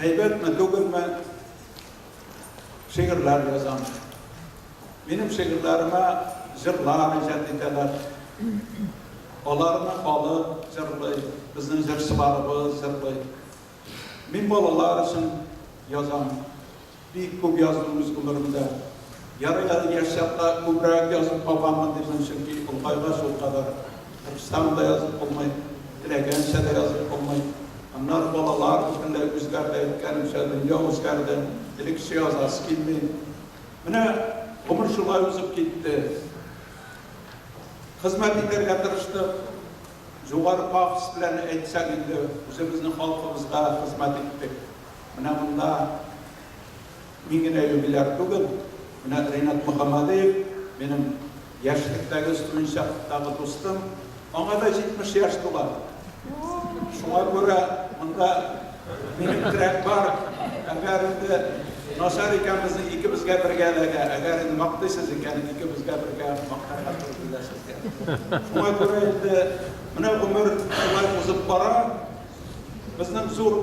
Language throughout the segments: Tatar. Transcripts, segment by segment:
әйбәтме, түгелме, шигырьләр язам. Минем шигырьләремә җырлар иҗат итәләр. Аларны халык җырлый, безнең җырчыларыбыз җырлый. Мин балалар өчен язам. Бик күп яздым үз гомеремдә. Ярый яшьләрдә күбрәк язып калганмын дисәм, чөнки улкайга шул кадәр Түркстанда язып булмый, теләгәнчә дә язып булмый. Аннар балалар бөтенләй үзгәрде, әйткәнчә дөнья үзгәрде, элекше язасы килми. Менә гомер шулай узып китте. Хезмәт итәргә тырыштык. Югары пафос белән әйтсәк инде, үзебезнең халкыбызга хезмәт иттек. Менә монда мин генә юбилар түгел, менә Ринат Мөхәммәдиев, минем яшьлектәге студентлыктагы дустым, аңа да 70 яшь тула. Шуңа күрә монда минем терәк бар. Әгәр инде насар икәнбезне икебезгә бергә эләгә, әгәр инде мактыйсыз икән икебезгә бергә мактарга туры киләсез. Шуңа күрә инде менә гомер шулай узып бара. Безнең зур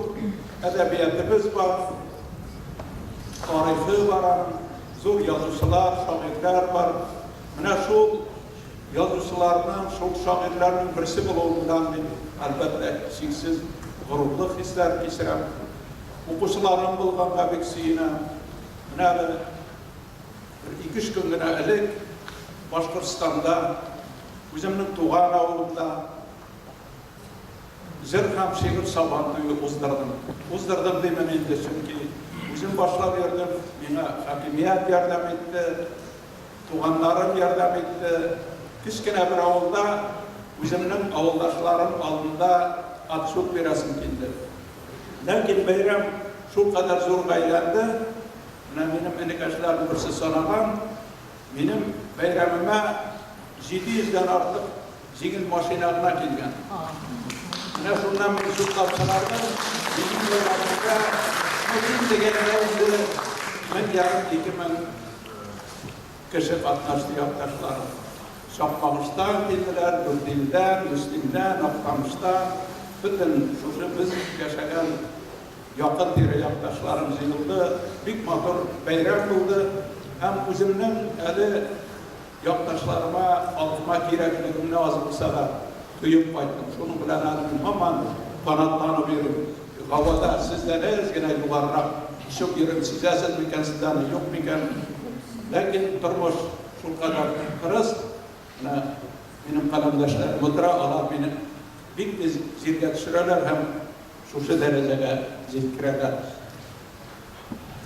әдәбиятыбыз бар, тарихы бар, зур язучылар, шагыйрьләр бар. Менә шул язучыларның, шул шагыйрьләрнең берсе булуыннан мин әлбәттә чиксез горурлык хисләр кичерәм. Укучыларым булганга бик сөенәм. Менә 2-3 көн генә элек Башкортстанда, үземнең туган авылымда җыр һәм шигырь сабантуе уздырдым. Уздырдым димәм инде, чөнки үзем башлап йөрдем, миңа хакимият ярдәм итте, туганнарым ярдәм итте. Кечкенә бер авылда үземнең авылдашларым алдында отчет бирәсем килде. Ләкин бәйрәм шул кадәр зур бәйләнде, менә минем энекәшләрнең берсе санаган, минем бәйрәмемә 700-дән артык җиңел машина гына килгән. Менә шуннан мин шул тапшырдым, минем бәйрәмемгә бugün degende 1,5-2,000 kişi katlaştı yaklaşlarım. Şapkamış'tan geldiler, Gürtil'den, Müslim'den, Afganmış'tan, bütün biz yaşayan yakın diri yaklaşlarımız yıldı. Büyük motor bayram buldu. Hem özümden eli yaklaşlarıma altıma gerekliğimle az olsa da duyup baydım. Şunu bilen adım aman kanatlarını verin. Havada sizden ezgine yuvarrak çok yerim sizesiz miken sizden yok miken. Lakin turmuş şu kadar kırız. Benim kalemdaşlar mutra alar beni bir de zirge düşürürler hem şu derecede zirkirerler.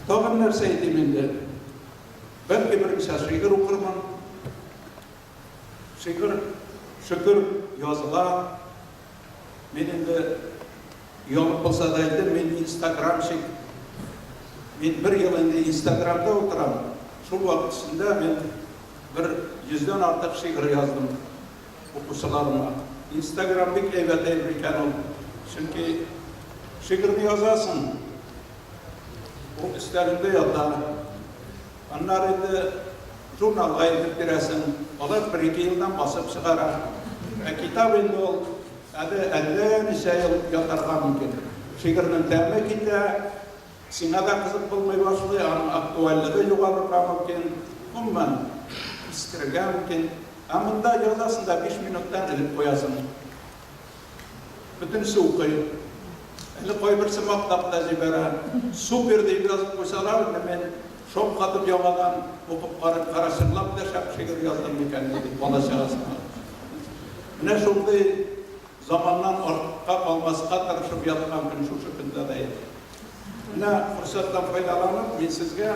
Tağım nerseydi minde? Ben bir şiir okurman. Şükür yazılar. Benim de yol olsa da ben Instagram çek. Ben bir yıl önce Instagram'da oturam. Şu vakit içinde ben bir 100'den artık şiir yazdım okusularıma. Instagram bir evet evliken oldu. Çünkü şiirini yazarsın. O isterinde yazar. Onlar da jurnal ayırıp biresin. Onlar 1-2 yıldan basıp çıkarar. Kitap indi ol. Adı 50 yıl yatarga mümkün. Şiirinin təmi kitle, sina da kızıp bulmayı başlıyor. Aktualliği yukarıga mümkün. Bundan istirge mümkün. Ama da yazasın da 5 minuttan elip koyasın. Bütün su koyup. Elip koyup birisi maktapta zibara. Su bir deyip yazıp koysalar ben şok katıp yavadan okup karışırlap da şiir yazdım mükemmel dedik. Bana şahısına. Ne şurada zamandan orta kalmasına tartışıp yatkan gün şu şekilde değil. Ne fırsattan faydalanıp ben sizge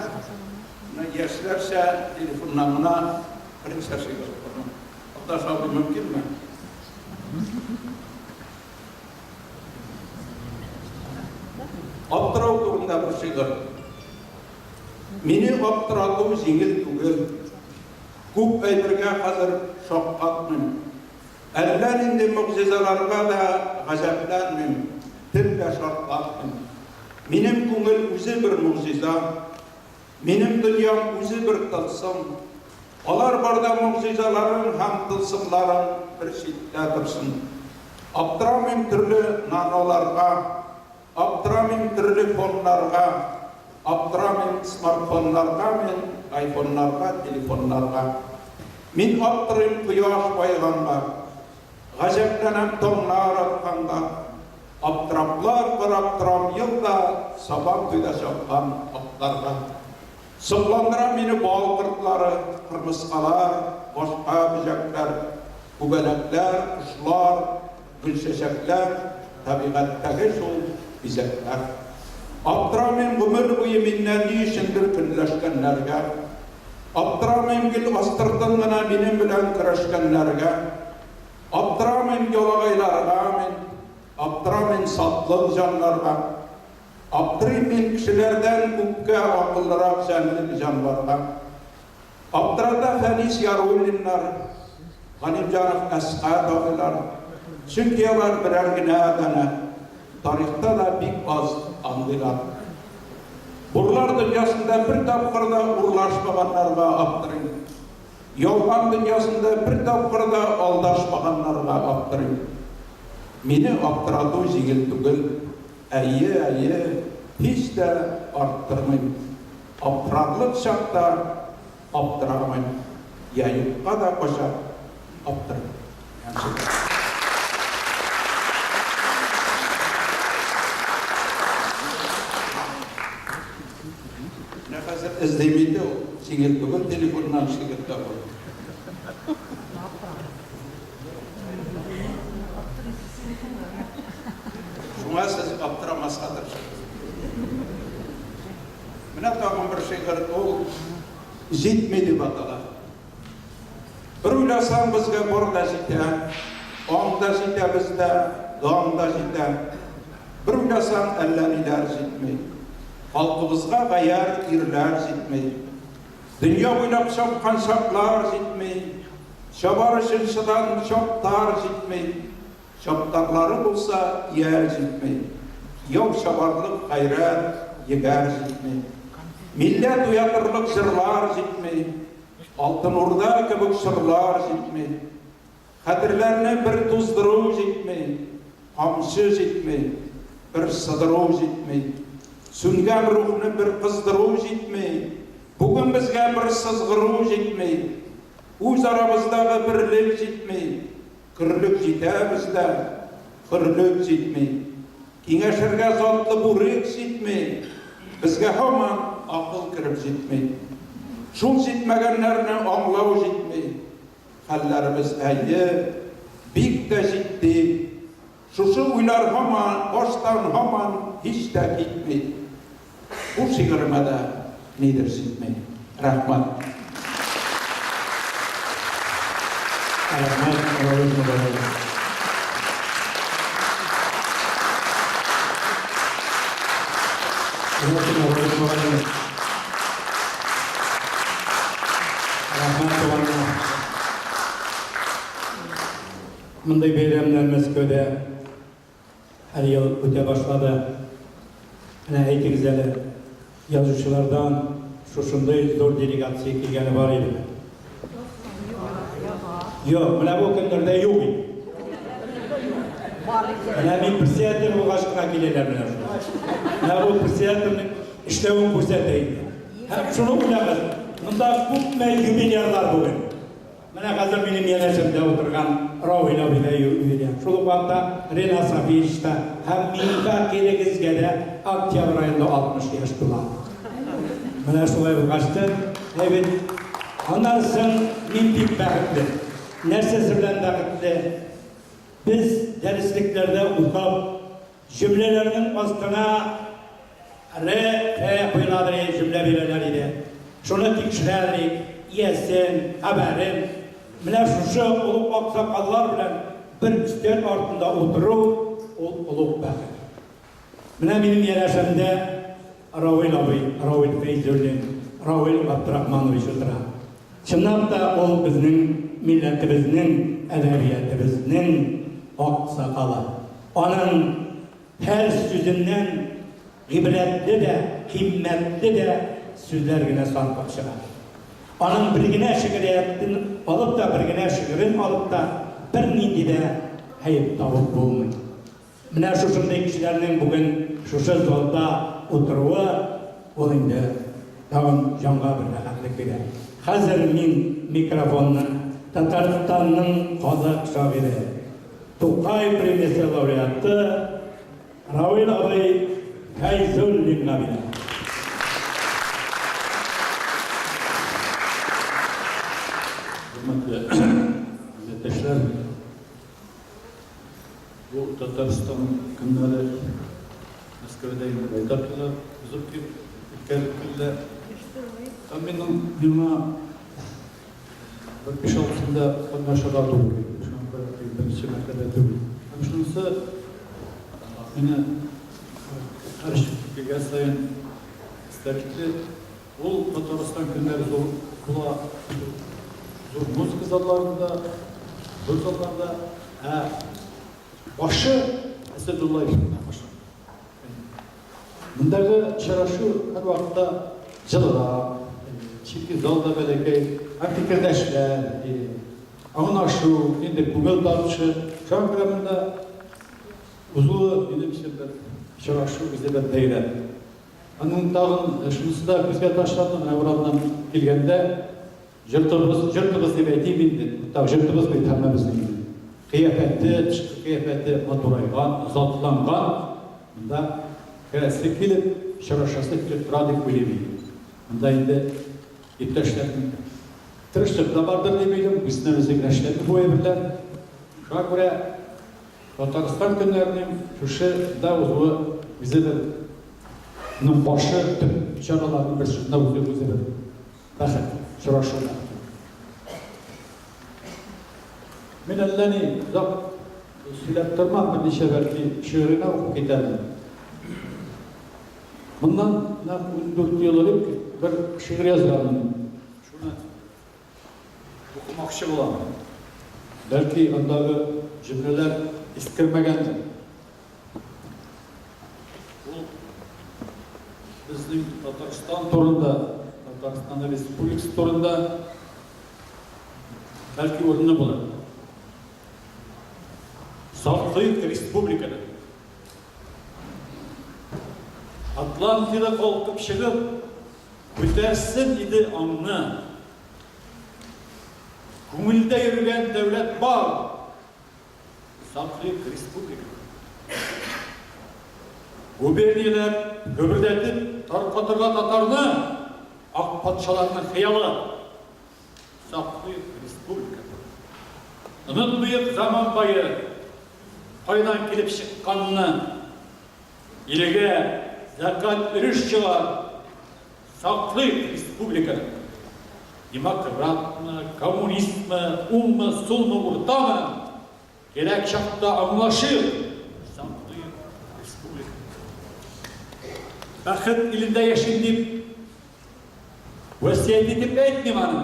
yaşlarsa telefonlarına birinci şiir yapalım. Hatta şahı mümkün mü? Aptırau turunda bir şiir. Meni aptıratım jengil tugul. Kup aytırga hazır şoqqatmın. Eller indi mucizelarga da gazaplanmın. Tille şartlatmın. Menim ko'ngil o'zi bir mucize. Menim dünyam o'zi bir tılsım. Olar barda mucizelerin ham tılsımların, bir chetda tursin. Aptıramın türlü nanolarga, meni bir tugul. Ko'nglim g'ashlar, ko'nglim g'ashlar. Menim ko'nglim o'zi bir tılsım. Olar barda mucizelerin ham tılsımların, bir chetda tursin. Aptıramın türlü nanolarga, meni bir tugul. Ko'nglim g'ashlar, ko'nglim g'ashlar. аптырамын түрлі фонларға, аптырамын смартфонларға мен айфонларға, телефонларға. Мен аптырым құяш байғанға, ғажаптанам тоңлар атқанға, аптыраплар бір аптырам елда сабан түйда шапқан аптарға. Сұлландыра мені балқыртлары, қырмысқалар, башқа бүжәкләр, күбәләкләр, құшлар, гүлшәшәкләр, табиғаттағы шул бизәкләр. Аптырамын ғұмыр бұйы меннен не үшіндір күнләшкәнләргә, аптырамын гүл астыртын ғына менен білән күрәшкәнләргә, аптырамын йолағайларға мен, аптырамын сатлық жанларға, аптырайым мен кішілерден күпке ақыллырақ жәнлік жанларға. Аптырада Фәнис Яруллинлар, Ғанимжанов Әсқат ағылар, чүнки алар бірәр генә әдәне, тарихта да бик аз аңдылар. Бұрлар дүниясында бір тапқырда ұрлашпағанларға аптырайым. Ялған дүниясында бір тапқырда алдашпағанларға аптырайым. Мені аптырату жеңіл түгіл, әйе, hiç de arttırmayın. Aptırarlık şartta aptıramayın. Yayıkka da koşa aptırmayın. Ne kadar izlemeydi o. Çingil bugün telefonundan şirkette oldu. Şuna siz aptıramazsadır. Mine tağın bir şeyler ol, jetmedi batala. Bir uylasan bizge burada jite, onda jite bizde, dağında jite. Bir uylasan elleriler jetmedi. Halkımızga gayar irler jetmedi. Dünya boylap şapkan şaplar jetmedi. Şabarışın şıdan şaptar jetmedi. Şaptarları olsa yer jetmedi. Yok şabarlık gayret yeger jetmedi. Millet uyatırlık sırlar jetmedi. Altın Orda kebek sırlar jetmedi. Kadirlerine bir tuzdırı jetmedi. Hamşı jetmedi. Bir sıdırı jetmedi. Süngen ruhunu bir kızdırı jetmedi. Bugün bizge bir sızgırı jetmedi. Uz aramızdağı birlik jetmedi. Kırlık jitemizde, kırlık jetmedi. Kiңәшергә затлы бурык җитмәй, безгә һаман акыл киреп җитмәй. Шул җитмәгәннәрне аңлау җитмәй. Хәлләребез әйе, бик тә җитди. Шушы уйлар һаман, баштан һаман һич тә китмәй. Бу шигыремә дә нидер җитмәй. Рәхмәт. Мындай бейрамдар Мәскәүдә әр ел үтә башлады. Әнә әйтегез әле, язучылардан шушындай зур делегация килгәне бар иде. Юк, менә бу көндәрдә юк иде. Менә мин председатель булгачка киләләр менә шул. Менә бу председательнең эшләвен күрсәтә иде. Һәм шуны уйлагыз, монда күпме юбилейлар бүген. Менә хәзер минем янәшемдә утырган Равил абыйда юбилей. Шул вакытта Рена Сафиевич та һәм мингә кирегезгә дә октябрь аенда 60 яшь тула. Менә шулай булгачты, әйбет. Аннан соң мин бик бәхетле. Нәрсәсе белән бәхетле? Biz dərslикlərdə укып, cümlələrinin астына qoyuladır cümlə verələr idi. Şunu tikşirərik, yesin, xəbərin. Mənə şuşu olub aksakallar bilən bir üstən altında oturur, olub bəxir. Mənə benim yerəşəmdə Ravil abi, Ravil Feyzulin, Ravil Abdurrahmanoviç otura. Şundan da ol bizning milletimizning, ədebiyyatımızning aksakalı. Onun her sözünden ibretli de, himmetli de sözlerine sarkıp çıkar. Onun birgine şikiretin alıp da, birgine şikirin alıp da bir nindi de hayıp tavuk bulmayın. Mine şuşundaki kişilerinin bugün шушы залда отыруы ол инде тагын жанга бер рәхәтлек бирә. Хәзер мин микрофонны Татарстанның казак шагыйре, Тукай премиясе лауреаты Равил абый Фәйзуллинга бирә. Hürmetli bu Tataristan günleri Moskva'dayım. Baytartılar, uzak bir ülkeler. Benim bina bir beş altında anlaşalar doğru. Şu an bir semerkede doğru. Şunsa yine karışık bir sayın isterlikli. Bu Tataristan günleri zor kula zor müzik zallarında, bu zallarda başı Esedullah işinden başlar. Bundaki şaraşı her vakitte cılıra, çirkin zalda belki fikirdeşler, anlaşu, indi bugün tartışı, şu an programında uzun bir şaraşı bize de değiller. Onun dağın şunusu da bizge taşlarının avradan gelgende jırtımız diye deyimindi. Tabi jırtımız bir tanımımızın. Kıyafeti, çıkı kıyafeti maturaygan, uzatlangan. Bunda keresi kilip, şaraşası kilip radik bilemiyor. Bunda indi iptaşların tırıştık da vardır demeyelim. Bizden özgürleşlerini koyabilirler. Şu an buraya Tataristan günlerinin şuşu da uzun bize de başı tüm şaralarının bir sürüne uzun bize de bakın şuraşılar. Ben Allah'ını zap söylettirmem bir neşe belki şiirine okuyup giderdim. Bundan 14 yıl olup bir şiir yazdım. Şunu okumakçı bulam. Belki ondaki cümleler iskirmegendir. Bu bizim Tataristan turunda, Tataristan'da Respublikası turunda belki orunu bulur. Saflık Respublika'da. Atlantida kalkıp çıkıp ötersin idi anını. Kumulda yürüyen devlet var. Saflık Respublika. Guberniyeler göbürdetip tarkatırga Tatarını ak patşalarının hiyalı. Saflık Respublika. Unutmayıp zaman bayı paydan gelip çıkanını ilege zakat ürüş çıgar Saflık Respublika. Demokrat mı, komünist mi, mı, sul mu, orta mı? Gerek şartta anlaşır. Saflık Respublika. Bakıt ilinde yaşayın deyip vesiyet edip etmeyeyim hanım.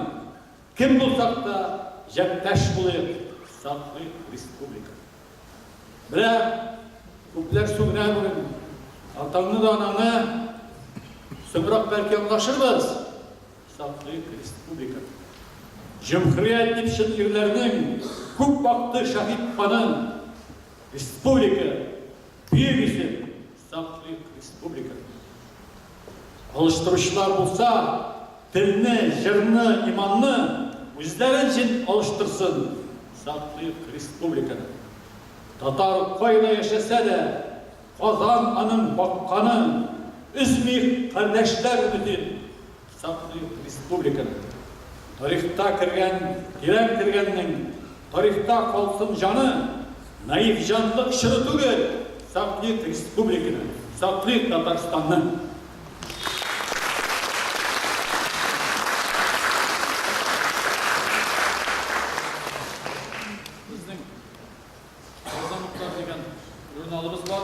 Kim bulsak da ceptaş buluyor. Saflık Respublika. Bırak, kuplar sömürer bulun. Atanını da ananı sömürek belki anlaşırız. Saflık Respublika. Cumhuriyet deyip şehirlerinin kup baktı şahit banın Respublika. Büyük isim Saflık Respublika. Alıştırışlar bulsa dilini, jırını, imanını özleri için alıştırsın. Saflık Respublika. Tatar koyla yaşasa da Kazan anın bakkanı üzmeyip kardeşler bütün Saflık Respublika. Tarihta giren kirgeninin tarihta kalsın canı naif canlık şırı tügür Saflık Respublika'nın, Saflık Tataristan'ın. Bizden Kazanlıklar degen jurnalımız var.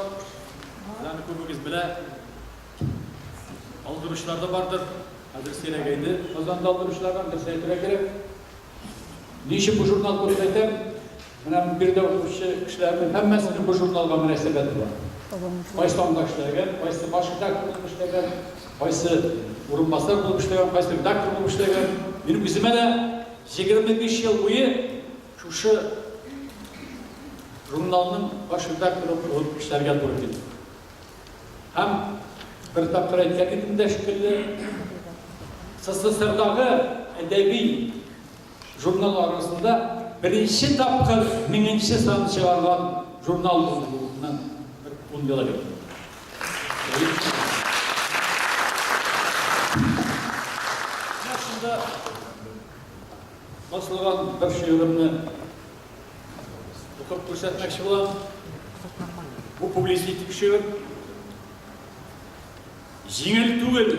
Yani köpüğüz bile aldırışlarda vardır. Hazır seyregeydi. Kazandı aldırışlardan bir seyretire gerek. Niçin bu jurnal koyulaydı? Benim bir de kişilerimin hemmesinin bu jurnalga münasebeti var. Qaysı andaşlarga, qaysı baş redaktor bo'lib ishlagan, qaysı o'rinbosar bo'lib ishlagan, qaysı redaktor bo'lib ishlagan. Benim o'zimga da 25 yil bo'yi shu jurnalning baş redaktori bo'lib ishlarga to'g'ri keldi. Hem bir tapır etken edimde şekilde SSSR'daki edebi jurnal arasında birinci tapkır minginci sanı çıkarılan jurnal olduğundan bir 10 yıla geldi. Aslında basılgan bir şiirimni okup ko'rsatmoqchi bo'laman. Bu publisistik şiir. Жеңіл түгел,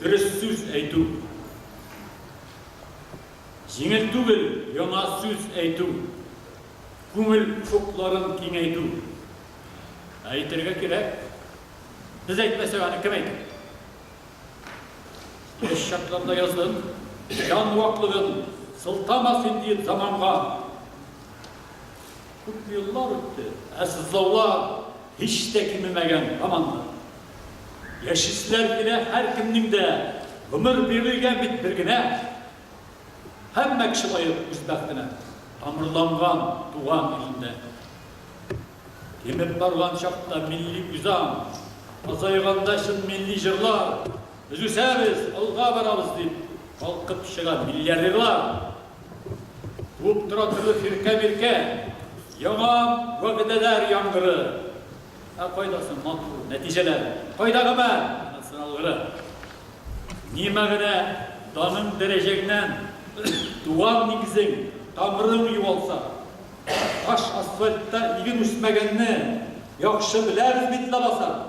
дұрыс сөз айту. Жеңіл түгел, яңа сөз айту. Көңіл шоқларын кеңейту. Айтырға керек. Біз айтмаса оны кім айтты? Еш шартларда яздым. Жан уақлығын сылтамасын дейін заманға. Көп yıllar öttü. Əsizlavlar hiç de kimimegen amandı. Yaşisler yine her kiminin de ömür birliğe bitbirgine hem mekşilayıp müzbektine tamırlangan tuğan ilinde. Kemip bargan şakta milli güzam, azayğanda şın milli jırlar, biz üsemiz, alga barabız deyip kalkıp çıkan milyarderlar. Tuğup tıratırı firke birke, yaman vakıdeler yangırı. Koydasın matlu, neticeler. Koydağı ben, sınavları. Nimegine, danın dereceginen, duan nigizin, tamırın iyi olsa, taş asfaltta ilgin üstmegenini, yakşı bileriz bitle basa.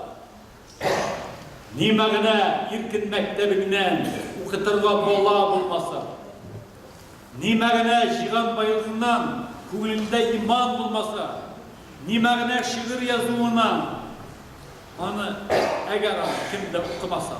Nimegine, irkin mektebinden, ukıtırga bola bulmasa. Nimegine, jigan bayılığından, kuvülünde iman bulmasa. Nimegine şiir yazımından, onu eğer kimde okumasa,